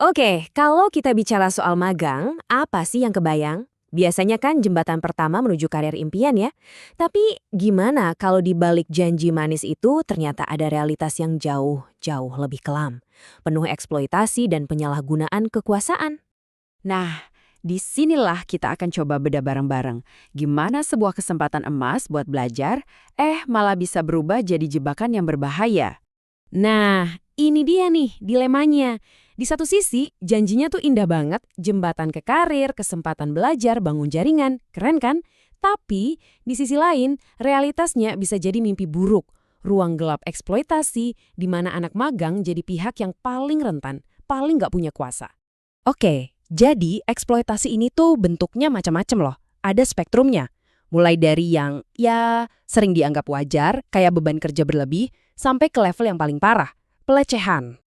Oke, kalau kita bicara soal magang, apa sih yang kebayang? Biasanya kan jembatan pertama menuju karir impian ya. Tapi gimana kalau di balik janji manis itu ternyata ada realitas yang jauh lebih kelam. Penuh eksploitasi dan penyalahgunaan kekuasaan. Nah, disinilah kita akan coba beda bareng-bareng. Gimana sebuah kesempatan emas buat belajar, malah bisa berubah jadi jebakan yang berbahaya. Nah, ini dia nih dilemanya. Di satu sisi, janjinya tuh indah banget, jembatan ke karir, kesempatan belajar, bangun jaringan, keren kan? Tapi, di sisi lain, realitasnya bisa jadi mimpi buruk. Ruang gelap eksploitasi, di mana anak magang jadi pihak yang paling rentan, paling nggak punya kuasa. Oke, jadi eksploitasi ini tuh bentuknya macam-macam loh. Ada spektrumnya. Mulai dari yang, sering dianggap wajar, kayak beban kerja berlebih, sampai ke level yang paling parah, pelecehan.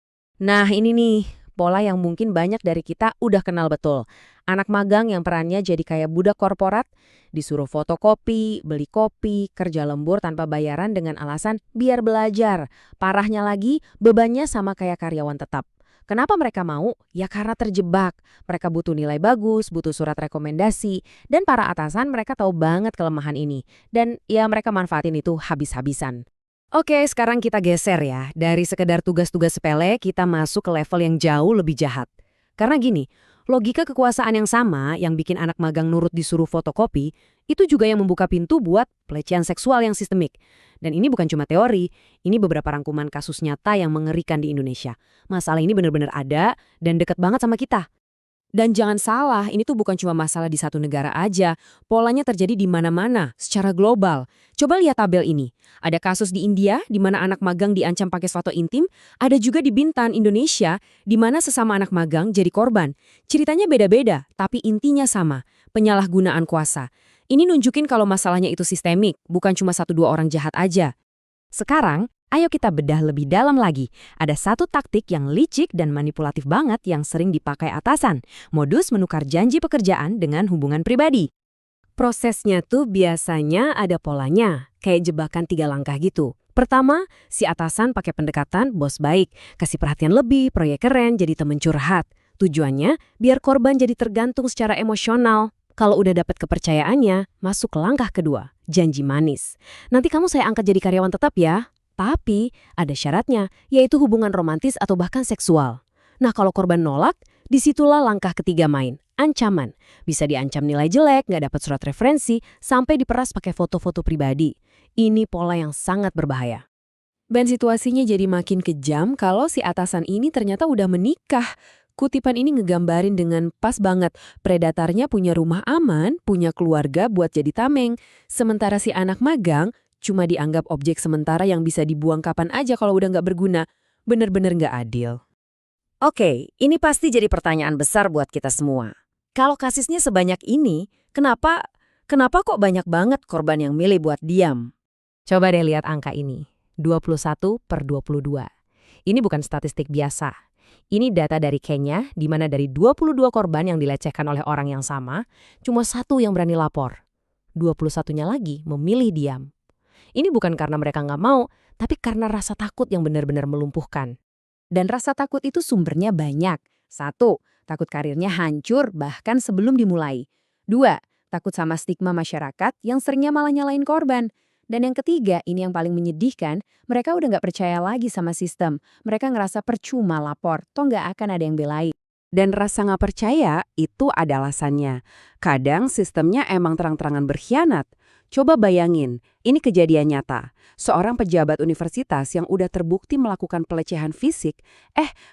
Nah ini nih, pola yang mungkin banyak dari kita udah kenal betul. Anak magang yang perannya jadi kayak budak korporat, disuruh fotokopi, beli kopi, kerja lembur tanpa bayaran dengan alasan biar belajar. Parahnya lagi, bebannya sama kayak karyawan tetap. Kenapa mereka mau? Ya karena terjebak. Mereka butuh nilai bagus, butuh surat rekomendasi, dan para atasan mereka tahu banget kelemahan ini. Dan ya mereka manfaatin itu habis-habisan. Oke, sekarang kita geser ya. Dari sekedar tugas-tugas sepele, kita masuk ke level yang jauh lebih jahat. Karena gini, logika kekuasaan yang sama yang bikin anak magang nurut disuruh fotokopi, itu juga yang membuka pintu buat pelecehan seksual yang sistemik. Dan ini bukan cuma teori, ini beberapa rangkuman kasus nyata yang mengerikan di Indonesia. Masalah ini benar-benar ada dan dekat banget sama kita. Dan jangan salah, ini tuh bukan cuma masalah di satu negara aja. Polanya terjadi di mana-mana, secara global. Coba lihat tabel ini. Ada kasus di India, di mana anak magang diancam pakai foto intim. Ada juga di Bintan, Indonesia, di mana sesama anak magang jadi korban. Ceritanya beda-beda, tapi intinya sama. Penyalahgunaan kuasa. Ini nunjukin kalau masalahnya itu sistemik, bukan cuma satu dua orang jahat aja. Sekarang, ayo kita bedah lebih dalam lagi. Ada satu taktik yang licik dan manipulatif banget yang sering dipakai atasan. Modus menukar janji pekerjaan dengan hubungan pribadi. Prosesnya tuh biasanya ada polanya, kayak jebakan 3 langkah gitu. Pertama, si atasan pakai pendekatan bos baik, kasih perhatian lebih, proyek keren, jadi temen curhat. Tujuannya, biar korban jadi tergantung secara emosional. Kalau udah dapat kepercayaannya, masuk ke langkah kedua, janji manis. Nanti kamu saya angkat jadi karyawan tetap ya. Tapi ada syaratnya, yaitu hubungan romantis atau bahkan seksual. Nah kalau korban nolak, disitulah langkah ketiga main, ancaman. Bisa diancam nilai jelek, nggak dapat surat referensi, sampai diperas pakai foto-foto pribadi. Ini pola yang sangat berbahaya. Dan situasinya jadi makin kejam kalau si atasan ini ternyata udah menikah. Kutipan ini ngegambarin dengan pas banget. Predatornya punya rumah aman, punya keluarga buat jadi tameng. Sementara si anak magang cuma dianggap objek sementara yang bisa dibuang kapan aja kalau udah nggak berguna. Bener-bener nggak adil. Oke, ini pasti jadi pertanyaan besar buat kita semua. Kalau kasusnya sebanyak ini, kenapa kok banyak banget korban yang milih buat diam? Coba deh lihat angka ini, 21/22. Ini bukan statistik biasa. Ini data dari Kenya, di mana dari 22 korban yang dilecehkan oleh orang yang sama, cuma 1 yang berani lapor. 21-nya lagi memilih diam. Ini bukan karena mereka nggak mau, tapi karena rasa takut yang benar-benar melumpuhkan. Dan rasa takut itu sumbernya banyak. 1, takut karirnya hancur bahkan sebelum dimulai. 2, takut sama stigma masyarakat yang seringnya malah nyalain korban. Dan yang ketiga, ini yang paling menyedihkan, mereka udah nggak percaya lagi sama sistem. Mereka ngerasa percuma lapor, toh nggak akan ada yang belain. Dan rasa nggak percaya itu ada alasannya. Kadang sistemnya emang terang-terangan berkhianat. Coba bayangin, ini kejadian nyata. Seorang pejabat universitas yang udah terbukti melakukan pelecehan fisik,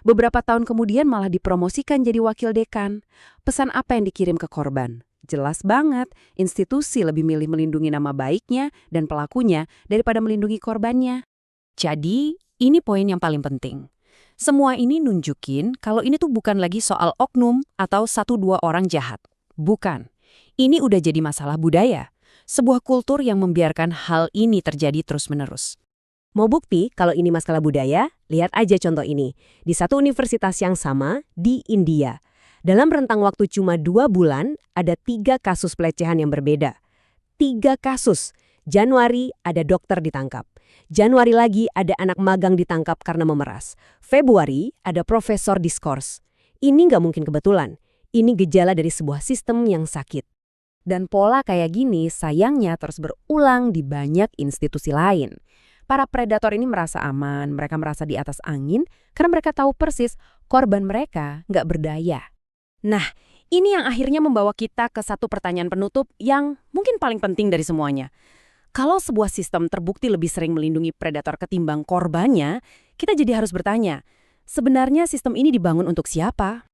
beberapa tahun kemudian malah dipromosikan jadi wakil dekan. Pesan apa yang dikirim ke korban? Jelas banget, institusi lebih milih melindungi nama baiknya dan pelakunya daripada melindungi korbannya. Jadi, ini poin yang paling penting. Semua ini nunjukin kalau ini tuh bukan lagi soal oknum atau 1-2 orang jahat. Bukan. Ini udah jadi masalah budaya. Sebuah kultur yang membiarkan hal ini terjadi terus-menerus. Mau bukti kalau ini masalah budaya? Lihat aja contoh ini. Di satu universitas yang sama, di India. Dalam rentang waktu cuma 2 bulan, ada 3 kasus pelecehan yang berbeda. 3 kasus. Januari ada dokter ditangkap. Januari lagi ada anak magang ditangkap karena memeras. Februari ada profesor diskors. Ini nggak mungkin kebetulan. Ini gejala dari sebuah sistem yang sakit. Dan pola kayak gini sayangnya terus berulang di banyak institusi lain. Para predator ini merasa aman, mereka merasa di atas angin, karena mereka tahu persis korban mereka nggak berdaya. Nah, ini yang akhirnya membawa kita ke satu pertanyaan penutup yang mungkin paling penting dari semuanya. Kalau sebuah sistem terbukti lebih sering melindungi predator ketimbang korbannya, kita jadi harus bertanya, sebenarnya sistem ini dibangun untuk siapa?